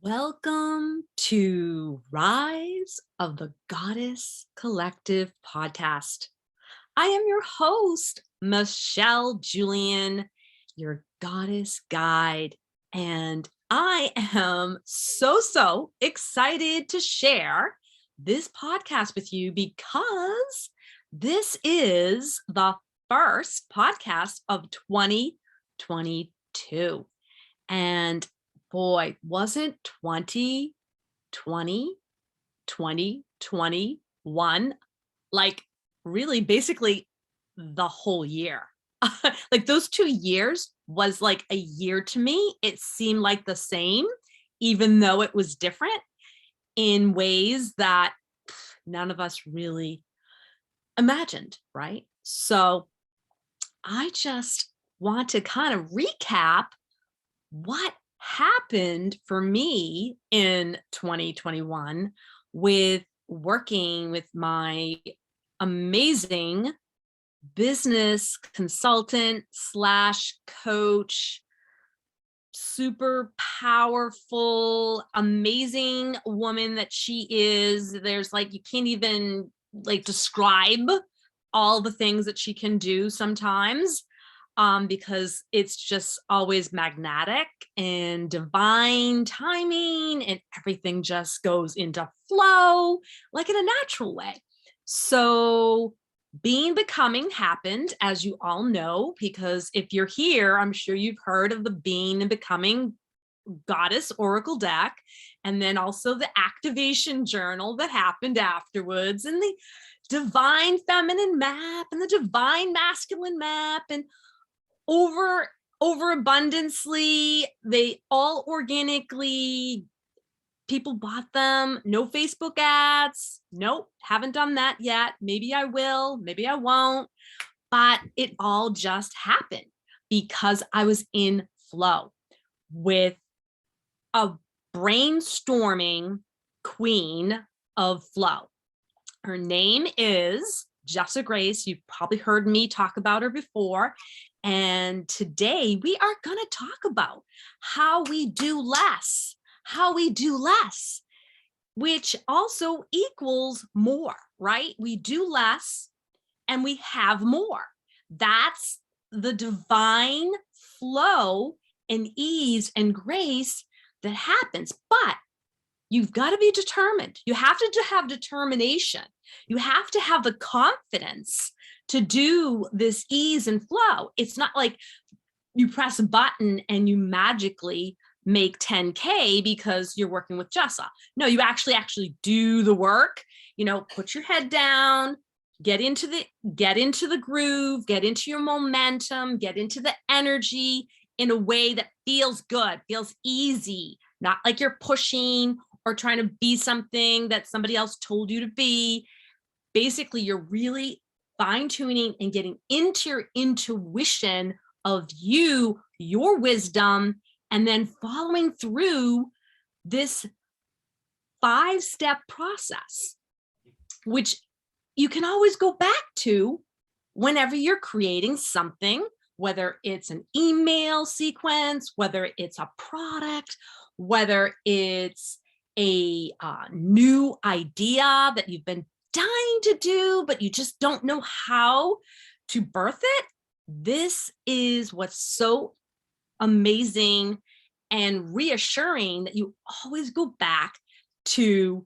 Welcome to Rise of the Goddess Collective podcast. I am your host, Michele Julian, your goddess guide, and I am so excited to share this podcast with you because this is the first podcast of 2022. And boy, wasn't 2020, 2021 like really basically the whole year? Like those 2 years was like a year to me. It seemed like the same, even though it was different in ways that none of us really imagined, right? So I just want to kind of recap what happened for me in 2021 with working with my amazing business consultant slash coach, super powerful, amazing woman that she is. There's like, you can't even like describe all the things that she can do sometimes. Because it's just always magnetic and divine timing, and everything just goes into flow like in a natural way. So becoming happened, as you all know, because if you're here, I'm sure you've heard of the Being and Becoming Goddess Oracle deck, and then also the activation journal that happened afterwards, and the divine feminine map and the divine masculine map, and overabundantly, they all organically, people bought them. No Facebook ads. Nope, haven't done that yet. Maybe I will, maybe I won't, but it all just happened because I was in flow with a brainstorming queen of flow. Her name is Jessa Grace. You've probably heard me talk about her before. And today we are going to talk about how we do less, which also equals more, right? We do less and we have more. That's the divine flow and ease and grace that happens. But you've got to be determined. You have to have determination. You have to have the confidence to do this ease and flow. It's not like you press a button and you magically make 10K because you're working with Jessa. No, you actually do the work, put your head down, get into the groove, get into your momentum, get into the energy in a way that feels good, feels easy, not like you're pushing or trying to be something that somebody else told you to be. Basically, you're really fine-tuning and getting into your intuition of your wisdom, and then following through this 5-step process, which you can always go back to whenever you're creating something, whether it's an email sequence, whether it's a product, whether it's a new idea that you've been dying to do, but you just don't know how to birth it. This is what's so amazing and reassuring, that you always go back to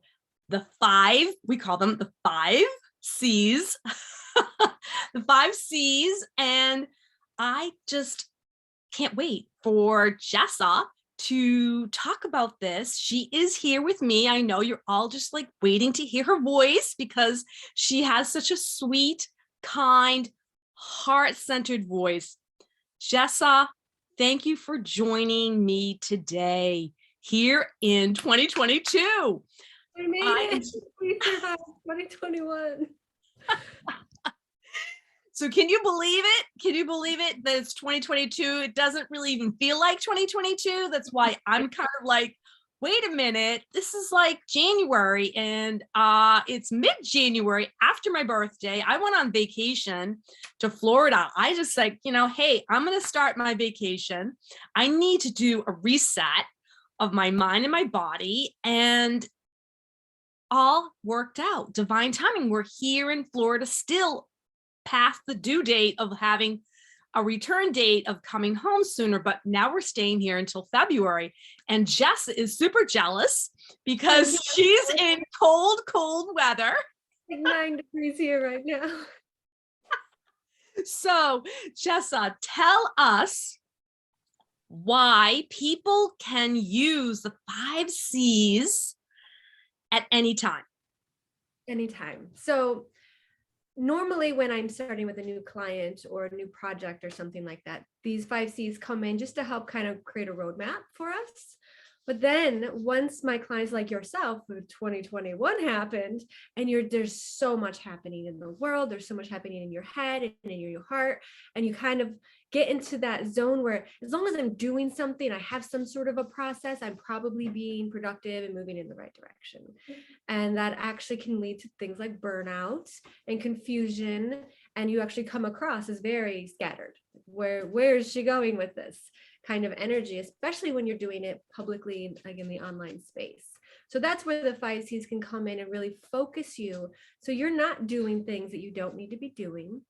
the 5, we call them the 5 C's, the 5 C's. And I just can't wait for Jessa to talk about this. She is here with me. I know you're all just like waiting to hear her voice because she has such a sweet, kind, heart-centered voice. Jessa, thank you for joining me today here in 2022. I made it. We survived 2021. So can you believe it? Can you believe it that it's 2022? It doesn't really even feel like 2022. That's why I'm kind of like, wait a minute, this is like January, and it's mid-January after my birthday. I went on vacation to Florida. I just like, hey, I'm going to start my vacation. I need to do a reset of my mind and my body, and all worked out. Divine timing. We're here in Florida still past the due date of having a return date of coming home sooner, but now we're staying here until February. And Jess is super jealous because she's in cold, cold weather. Like 9 degrees here right now. So, Jessa, tell us why people can use the 5 C's at any time. Anytime. So normally when I'm starting with a new client or a new project or something like that, these 5 C's come in just to help kind of create a roadmap for us. But then once my clients like yourself, 2021 happened, and there's so much happening in the world, there's so much happening in your head and in your heart, and you kind of get into that zone where as long as I'm doing something, I have some sort of a process, I'm probably being productive and moving in the right direction. And that actually can lead to things like burnout and confusion, and you actually come across as very scattered. Where is she going with this kind of energy, especially when you're doing it publicly, like in the online space? So that's where the 5 C's can come in and really focus you. So you're not doing things that you don't need to be doing.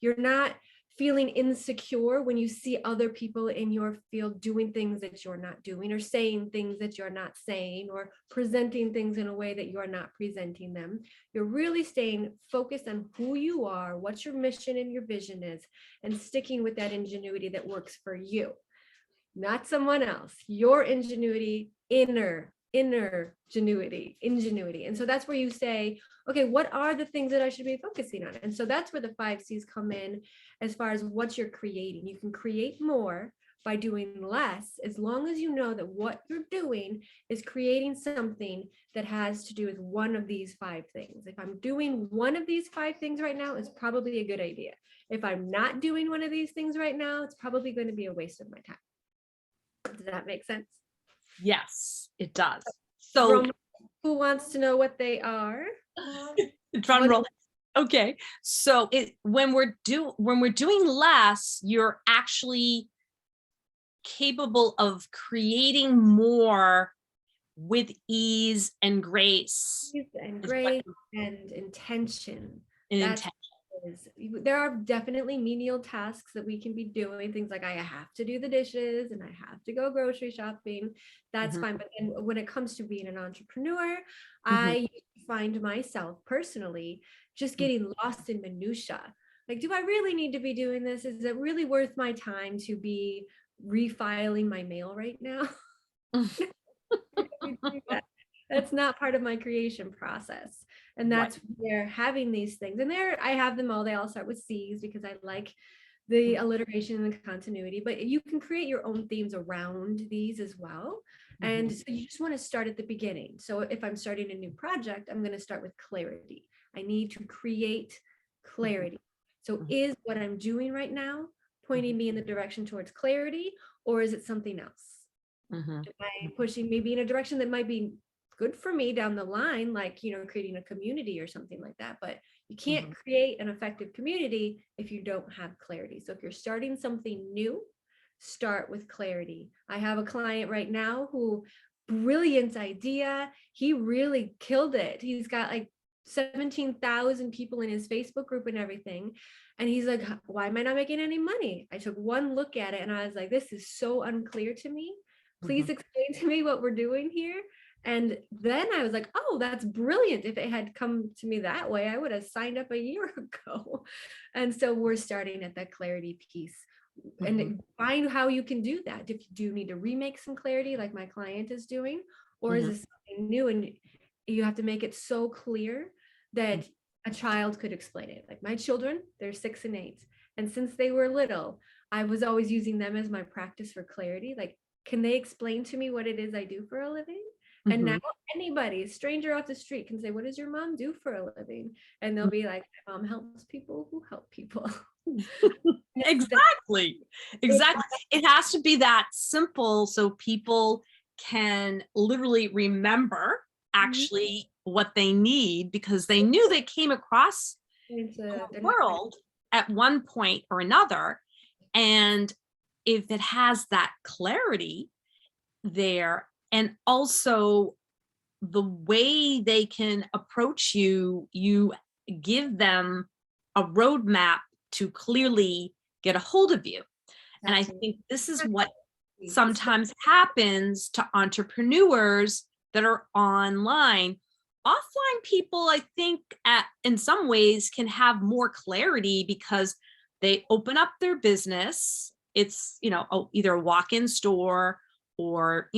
You're not feeling insecure when you see other people in your field doing things that you're not doing, or saying things that you're not saying, or presenting things in a way that you're not presenting them. You're really staying focused on who you are, what your mission and your vision is, and sticking with that ingenuity that works for you, not someone else. Your ingenuity, inner ingenuity. And so that's where you say, okay, what are the things that I should be focusing on? And so that's where the 5 C's come in as far as what you're creating. You can create more by doing less, as long as you know that what you're doing is creating something that has to do with one of these 5 things. If I'm doing one of these 5 things right now, it's probably a good idea. If I'm not doing one of these things right now, it's probably going to be a waste of my time. Does that make sense? Yes, it does. So who wants to know what they are? Drum roll. Okay. So when we're doing less, you're actually capable of creating more with ease and grace. And intention. There are definitely menial tasks that we can be doing, things like I have to do the dishes and I have to go grocery shopping. That's fine. But then when it comes to being an entrepreneur, I find myself personally just getting lost in minutia. Like, do I really need to be doing this? Is it really worth my time to be refiling my mail right now? That's not part of my creation process. And that's where having these things, and there I have them all, they all start with C's because I like the alliteration and the continuity, but you can create your own themes around these as well. And so you just want to start at the beginning. So if I'm starting a new project, I'm going to start with clarity. I need to create clarity. So is what I'm doing right now pointing me in the direction towards clarity, or is it something else? Am I pushing maybe in a direction that might be good for me down the line, like, creating a community or something like that? But you can't create an effective community if you don't have clarity. So if you're starting something new, start with clarity. I have a client right now who, brilliant idea. He really killed it. He's got like 17,000 people in his Facebook group and everything. And he's like, why am I not making any money? I took one look at it and I was like, this is so unclear to me. Please explain to me what we're doing here. And then I was like, oh, that's brilliant. If it had come to me that way, I would have signed up a year ago. And so we're starting at that clarity piece and find how you can do that. If you do need to remake some clarity like my client is doing, or is this something new and you have to make it so clear that a child could explain it? Like my children, they're 6 and 8. And since they were little, I was always using them as my practice for clarity. Like, can they explain to me what it is I do for a living? And now anybody, stranger off the street, can say, what does your mom do for a living? And they'll be like, my mom helps people who help people. Exactly. It has to be that simple so people can literally remember actually what they need, because they knew they came across the world at one point or another. And if it has that clarity there, and also the way they can approach you, you give them a roadmap to clearly get a hold of you. And I think this is what sometimes happens to entrepreneurs that are online. Offline people, I think, in some ways can have more clarity because they open up their business. It's, either a walk-in store, or,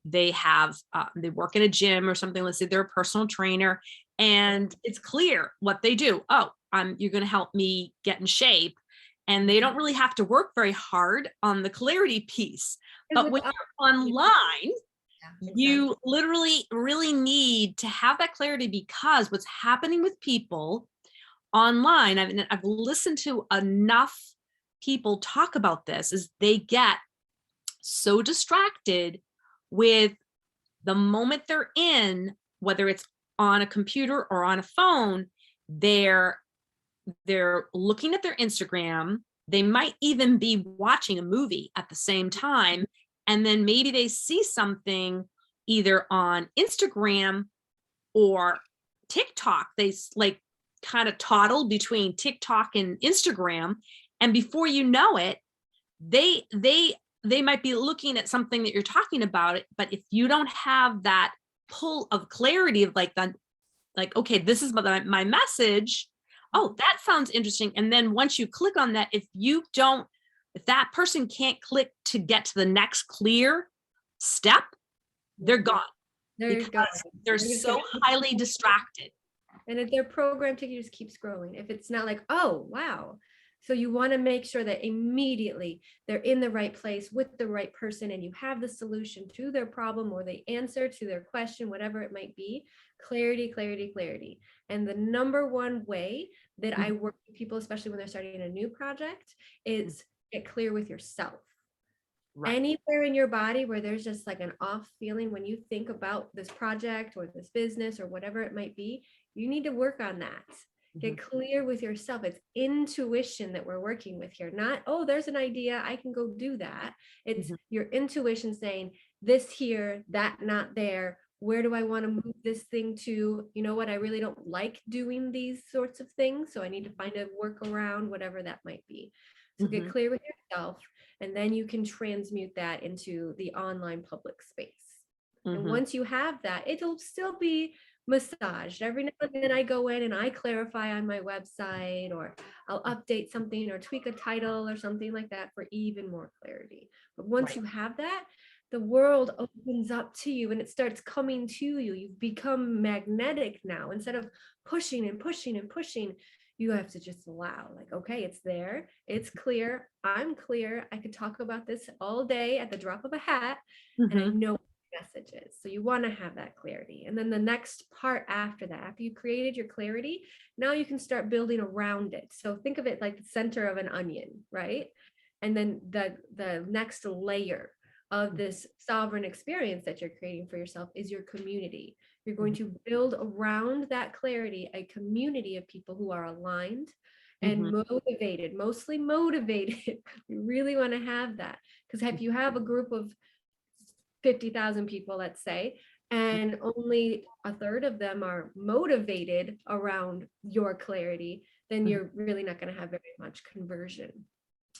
they have, they work in a gym or something. Let's say they're a personal trainer, and it's clear what they do. Oh, you're going to help me get in shape. And they don't really have to work very hard on the clarity piece. But when you're online, you literally really need to have that clarity, because what's happening with people online, I've listened to enough people talk about this, is they get so distracted with the moment they're in, whether it's on a computer or on a phone, they're looking at their Instagram. They might even be watching a movie at the same time. And then maybe they see something either on Instagram or TikTok. They like kind of toddle between TikTok and Instagram. And before you know it, they might be looking at something that you're talking about. But if you don't have that pull of clarity of like, okay, this is my message. Oh, that sounds interesting. And then once you click on that, if that person can't click to get to the next clear step, they're gone. Because they're so highly distracted. And if they're programmed to just keep scrolling, if it's not like, oh, wow. So you want to make sure that immediately they're in the right place with the right person, and you have the solution to their problem or the answer to their question, whatever it might be. Clarity, clarity, clarity. And the number one way that I work with people, especially when they're starting a new project, is get clear with yourself. Right. Anywhere in your body where there's just like an off feeling when you think about this project or this business or whatever it might be, you need to work on that. Get clear with yourself. It's intuition that we're working with here, not, oh, there's an idea, I can go do that. It's your intuition saying this here, that not there. Where do I want to move this thing to? You know what? I really don't like doing these sorts of things. So I need to find a workaround, whatever that might be. So get clear with yourself, and then you can transmute that into the online public space. And once you have that, it'll still be massaged. Every now and then I go in and I clarify on my website, or I'll update something or tweak a title or something like that for even more clarity. But once you have that, the world opens up to you and it starts coming to you. You've become magnetic now. Instead of pushing and pushing and pushing, you have to just allow, like, okay, it's there, it's clear, I'm clear, I could talk about this all day at the drop of a hat, and I know messages. So you want to have that clarity. And then the next part after that, after you created your clarity, now you can start building around it. So think of it like the center of an onion, right? And then the next layer of this sovereign experience that you're creating for yourself is your community. You're going to build around that clarity a community of people who are aligned and motivated, mostly motivated. You really want to have that, because if you have a group of 50,000 people, let's say, and only a third of them are motivated around your clarity, then you're really not going to have very much conversion.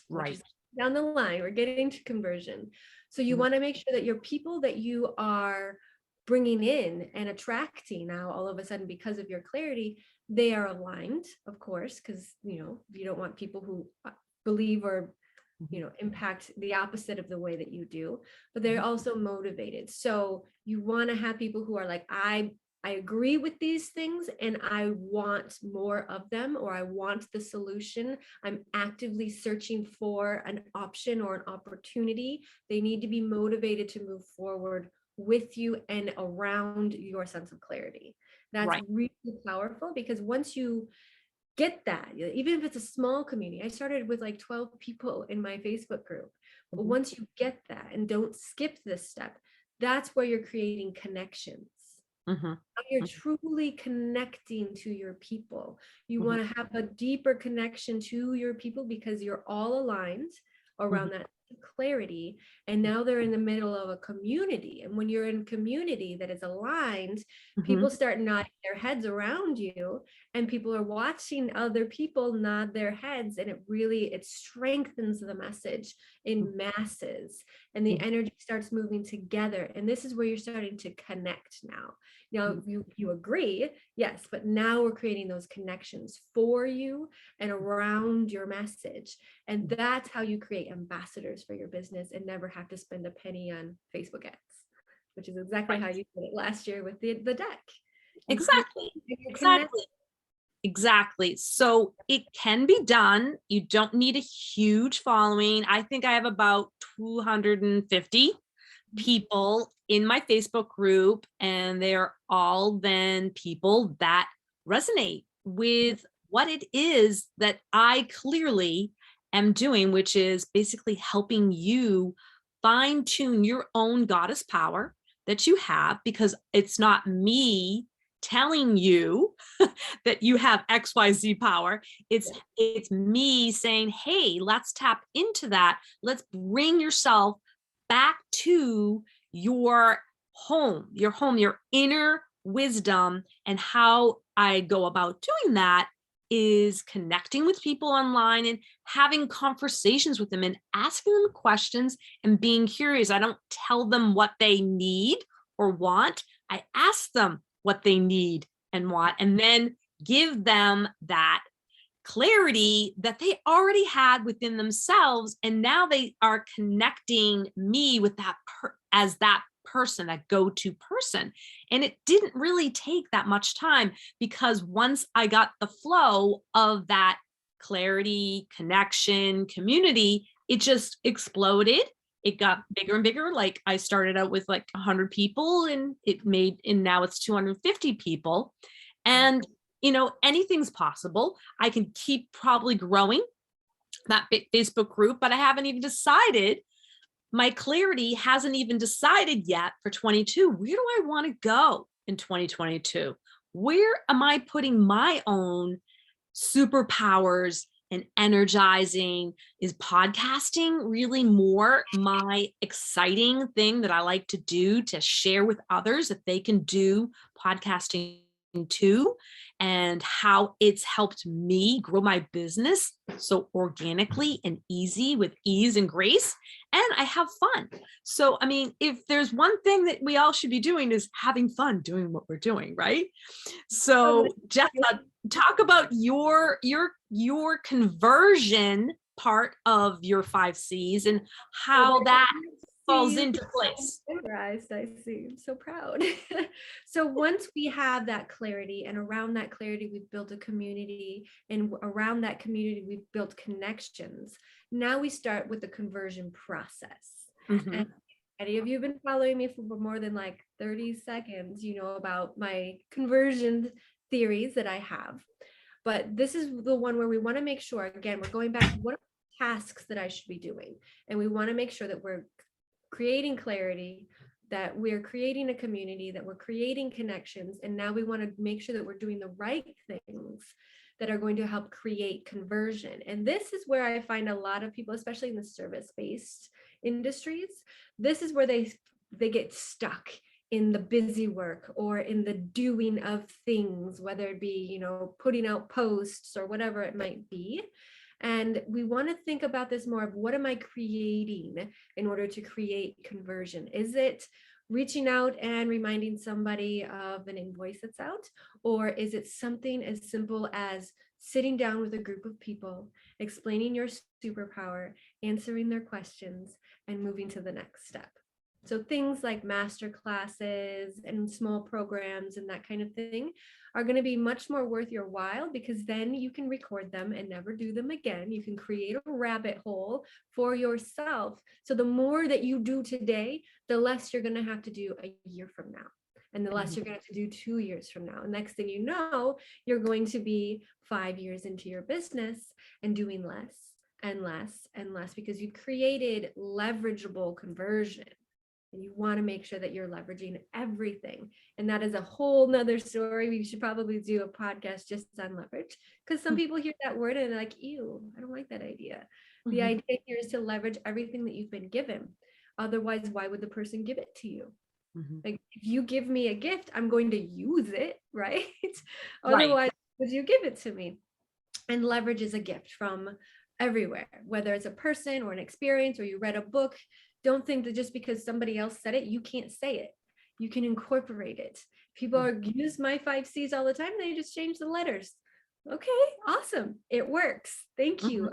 Right. Down the line, we're getting to conversion. So you want to make sure that your people that you are bringing in and attracting now all of a sudden, because of your clarity, they are aligned, of course, because, you don't want people who believe or impact the opposite of the way that you do, but they're also motivated. So you want to have people who are like, I agree with these things and I want more of them, or I want the solution. I'm actively searching for an option or an opportunity. They need to be motivated to move forward with you and around your sense of clarity. That's really powerful, because once you get that, even if it's a small community, I started with like 12 people in my Facebook group, but once you get that and don't skip this step, that's where you're creating connections. You're truly connecting to your people. You want to have a deeper connection to your people because you're all aligned around that clarity, and now they're in the middle of a community. And when you're in community that is aligned, Mhm. people start nodding their heads around you, and people are watching other people nod their heads, and it strengthens the message in masses, and the Mhm. energy starts moving together. And this is where you're starting to connect now. Now you agree, yes, but now we're creating those connections for you and around your message. And that's how you create ambassadors for your business and never have to spend a penny on Facebook ads, which is exactly Right. how you did it last year with the deck. Exactly. You connect. Exactly. Exactly. So it can be done. You don't need a huge following. I think I have about 250 people in my Facebook group, and they're all then people that resonate with what it is that I clearly am doing, which is basically helping you fine tune your own goddess power that you have, because it's not me telling you that you have XYZ power. It's me saying, hey, let's tap into that. Let's bring yourself back to your home, your inner wisdom. And how I go about doing that is connecting with people online and having conversations with them and asking them questions and being curious. I don't tell them what they need or want. I ask them what they need and want, and then give them that clarity that they already had within themselves. And now they are connecting me with that as that person, that go-to person. And it didn't really take that much time, because once I got the flow of that clarity, connection, community, it just exploded. It got bigger and bigger. Like I started out with like 100 people, and now it's 250 people. And anything's possible. I can keep probably growing that Facebook group, but I haven't even decided. My clarity hasn't even decided yet for 22. Where do I want to go in 2022? Where am I putting my own superpowers and energizing? Is podcasting really more my exciting thing that I like to do, to share with others that they can do podcasting too, and how it's helped me grow my business so organically and easy, with ease and grace, and I have fun. So I mean, if there's one thing that we all should be doing, is having fun doing what we're doing, right? So Jessa, talk about your conversion part of your 5 C's and how that falls into place. Memorized, I see. I'm so proud. So once we have that clarity, and around that clarity, we've built a community, and around that community, we've built connections. Now we start with the conversion process. Mm-hmm. And any of you have been following me for more than like 30 seconds, you know about my conversion theories that I have. But this is the one where we want to make sure, again, we're going back to what are the tasks that I should be doing. And we want to make sure that we're creating clarity, that we're creating a community, that we're creating connections. And now we want to make sure that we're doing the right things that are going to help create conversion. And this is where I find a lot of people, especially in the service-based industries, this is where they get stuck in the busy work or in the doing of things, whether it be, putting out posts or whatever it might be. And we want to think about this more of, what am I creating in order to create conversion? Is it reaching out and reminding somebody of an invoice that's out? Or is it something as simple as sitting down with a group of people, explaining your superpower, answering their questions, and moving to the next step? So things like master classes and small programs and that kind of thing are going to be much more worth your while, because then you can record them and never do them again. You can create a rabbit hole for yourself. So the more that you do today, the less you're going to have to do a year from now. And the less you're going to have to do 2 years from now. Next thing you know, you're going to be 5 years into your business and doing less and less and less, because you've created leverageable conversion. And you want to make sure that you're leveraging everything. And that is a whole nother story. We should probably do a podcast just on leverage, because some people hear that word and they're like, ew, I don't like that idea. The idea here is to leverage everything that you've been given. Otherwise, why would the person give it to you? Like, if you give me a gift, I'm going to use it, right? Right. Otherwise, would you give it to me? And leverage is a gift from everywhere, whether it's a person or an experience, or you read a book. Don't think that just because somebody else said it, you can't say it. You can incorporate it. People use my 5 C's all the time. They just change the letters. Okay, awesome. It works. Thank you.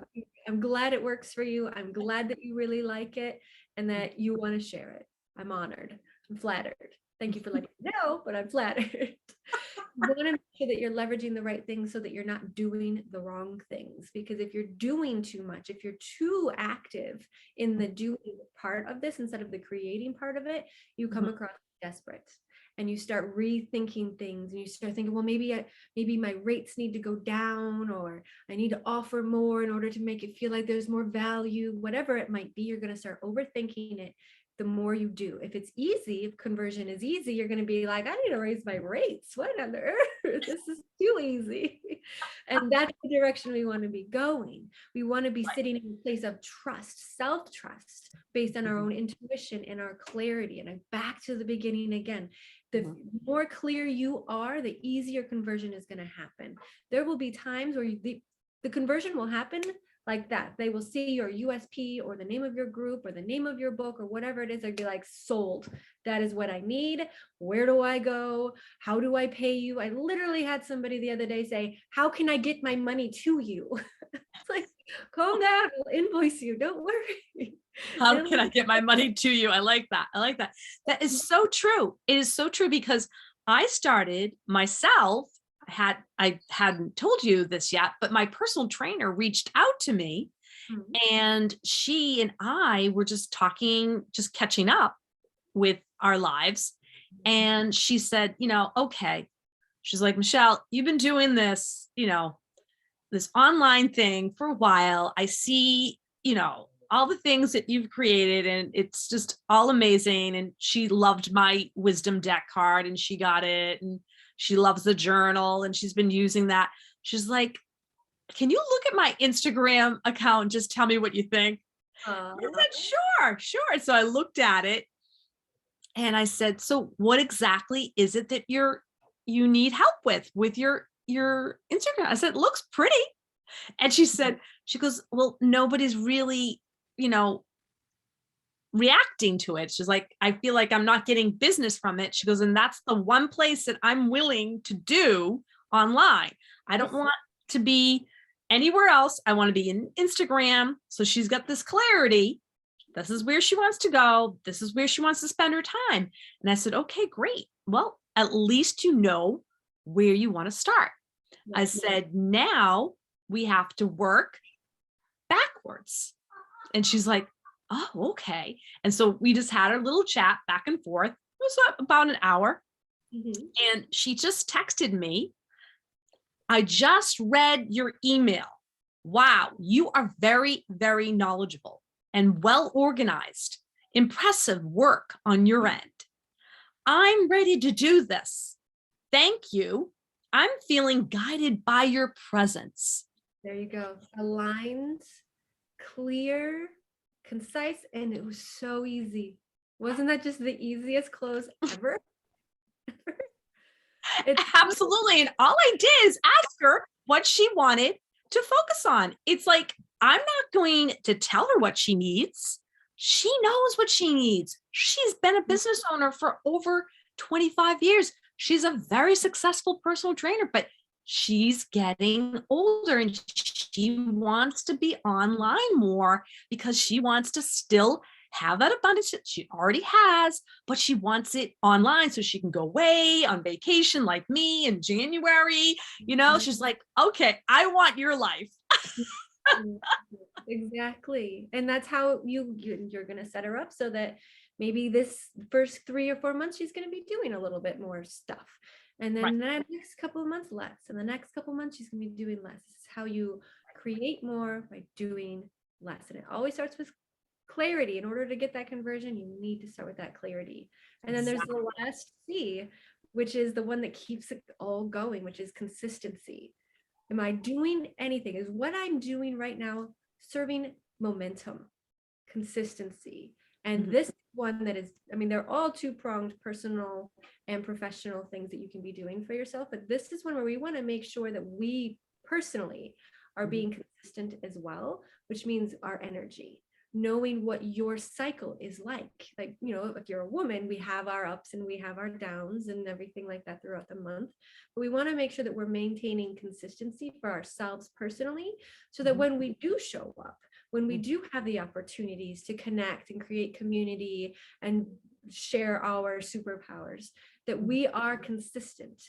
I'm glad it works for you. I'm glad that you really like it and that you want to share it. I'm honored. I'm flattered. Thank you for letting me know, but I'm flattered. You want to make sure that you're leveraging the right things so that you're not doing the wrong things. Because if you're doing too much, if you're too active in the doing part of this instead of the creating part of it, you come across desperate, and you start rethinking things, and you start thinking, well, maybe my rates need to go down, or I need to offer more in order to make it feel like there's more value. Whatever it might be, you're going to start overthinking it. The more you do, if it's easy, if conversion is easy, you're going to be like, I need to raise my rates. What on earth? This is too easy. And that's the direction we want to be going. We want to be sitting in a place of trust, self-trust, based on our own intuition and our clarity. And I'm back to the beginning again. The more clear you are, the easier conversion is going to happen. There will be times where the conversion will happen like that. They will see your USP or the name of your group or the name of your book or whatever it is. They'd be like, sold. That is what I need. Where do I go? How do I pay you? I literally had somebody the other day say, how can I get my money to you? It's like, calm down, I'll invoice you. Don't worry. How can I get my money to you? I like that. I like that. That is so true. It is so true, because I started myself. I hadn't told you this yet, but my personal trainer reached out to me, and she and I were just talking, just catching up with our lives. And she said, okay. She's like, Michele, you've been doing this, this online thing for a while. I see, all the things that you've created, and it's just all amazing. And she loved my wisdom deck card, and she got it, and she loves the journal, and she's been using that. She's like, can you look at my Instagram account and just tell me what you think? I said, sure. So I looked at it, and I said, so what exactly is it that you need help with your Instagram? I said, it looks pretty. And she goes, well, nobody's really, reacting to it. She's like, I feel like I'm not getting business from it. She goes, and that's the one place that I'm willing to do online. I don't want to be anywhere else. I want to be in Instagram. So she's got this clarity. This is where she wants to go. This is where she wants to spend her time. And I said, okay, great. Well, at least you know where you want to start. I said, now we have to work backwards. And she's like, oh, okay. And so we just had a little chat back and forth. It was about an hour. And she just texted me, I just read your email. Wow, you are very, very knowledgeable and well organized. Impressive work on your end. I'm ready to do this. Thank you. I'm feeling guided by your presence. There you go. Aligned, clear, concise, and it was so easy. Wasn't that just the easiest close ever? Absolutely. And all I did is ask her what she wanted to focus on. It's like, I'm not going to tell her what she needs. She knows what she needs. She's been a business owner for over 25 years. She's a very successful personal trainer, but she's getting older and she wants to be online more because she wants to still have that abundance that she already has, but she wants it online so she can go away on vacation like me in January. She's like, okay, I want your life. Exactly. And that's how you're going to set her up so that maybe this first 3 or 4 months, she's going to be doing a little bit more stuff. And then the next couple of months, less. And the next couple of months, she's going to be doing less. This is how you create more by doing less. And it always starts with clarity. In order to get that conversion, you need to start with that clarity. And then there's the last C, which is the one that keeps it all going, which is consistency. Am I doing anything? Is what I'm doing right now serving momentum, consistency. And Mhm. this one that is, I mean, they're all two-pronged, personal and professional things that you can be doing for yourself. But this is one where we want to make sure that we personally are being consistent as well, which means our energy, knowing what your cycle is like. Like, you know, if you're a woman, we have our ups and we have our downs and everything like that throughout the month. But we want to make sure that we're maintaining consistency for ourselves personally, so that when we do show up, when we do have the opportunities to connect and create community and share our superpowers, that we are consistent.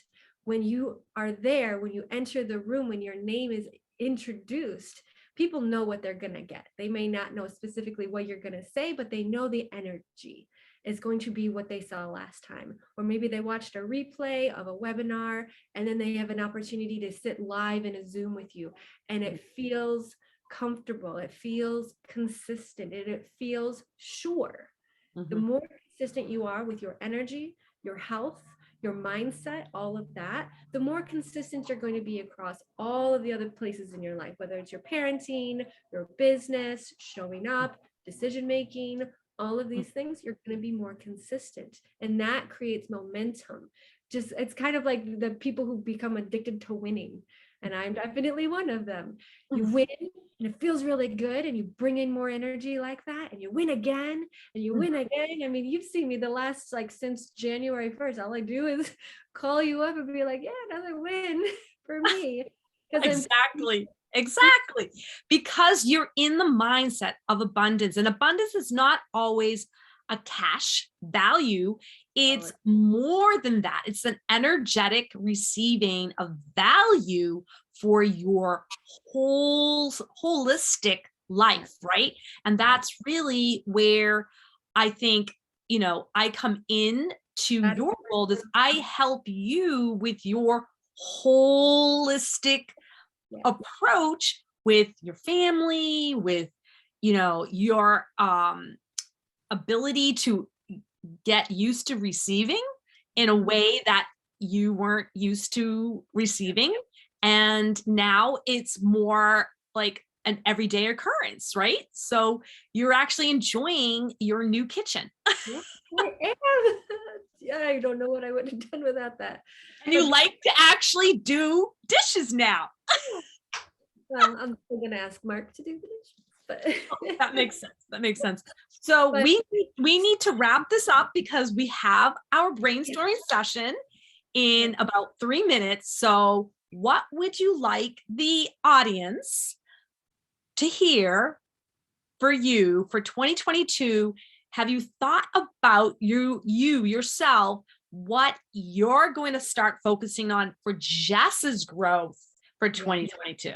When you are there, when you enter the room, when your name is introduced, people know what they're going to get. They may not know specifically what you're going to say, but they know the energy is going to be what they saw last time. Or maybe they watched a replay of a webinar and then they have an opportunity to sit live in a Zoom with you, and it feels comfortable, it feels consistent, and it feels sure. The more consistent you are with your energy, your health, your mindset, all of that, the more consistent you're going to be across all of the other places in your life, whether it's your parenting, your business, showing up, decision making, all of these things, you're going to be more consistent. And that creates momentum. Just, it's kind of like the people who become addicted to winning. And I'm definitely one of them. You win and it feels really good, and you bring in more energy like that, and you win again and you win again. I mean, you've seen me the last, like, since January 1st, all I do is call you up and be like, yeah, another win for me. Exactly. Because you're in the mindset of abundance, and abundance is not always a cash value. It's more than that. It's an energetic receiving of value for your whole holistic life, right? And that's really where I think, you know, I come in to your world, is I help you with your holistic approach with your family, with, you know, your ability to get used to receiving in a way that you weren't used to receiving. And now it's more like an everyday occurrence, right? So you're actually enjoying your new kitchen. Yeah, I am. Yeah, I don't know what I would have done without that. And you like to actually do dishes now. Well, I'm still gonna ask Mark to do the dishes, but That makes sense. That makes sense. So we need to wrap this up because we have our brainstorming session in about 3 minutes. So what would you like the audience to hear for you for 2022? Have you thought about yourself, what you're going to start focusing on for Jess's growth for 2022?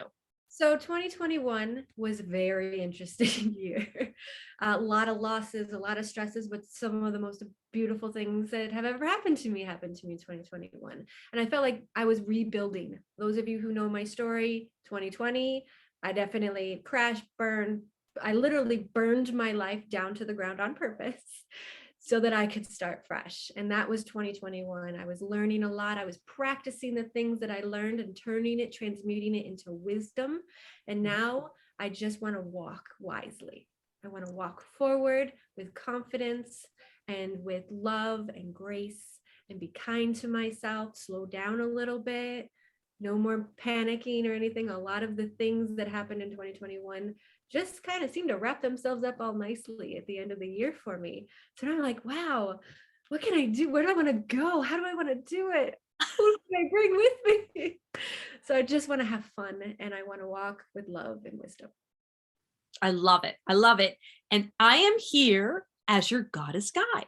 So 2021 was a very interesting year. A lot of losses, a lot of stresses, but some of the most beautiful things that have ever happened to me in 2021. And I felt like I was rebuilding. Those of you who know my story, 2020, I definitely crashed, burned. I literally burned my life down to the ground on purpose so that I could start fresh. And that was 2021. I was learning a lot. I was practicing the things that I learned and turning it, transmuting it into wisdom. And now I just want to walk wisely. I want to walk forward with confidence and with love and grace, and be kind to myself, slow down a little bit, no more panicking or anything. A lot of the things that happened in 2021 just kind of seemed to wrap themselves up all nicely at the end of the year for me. So now I'm like, wow, what can I do? Where do I want to go? How do I want to do it? Who can I bring with me? So I just want to have fun, and I want to walk with love and wisdom. I love it. I love it. And I am here as your goddess guide.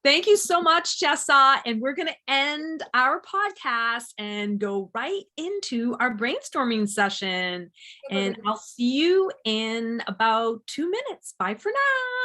Thank you so much, Jessa. And we're going to end our podcast and go right into our brainstorming session. And I'll see you in about 2 minutes. Bye for now.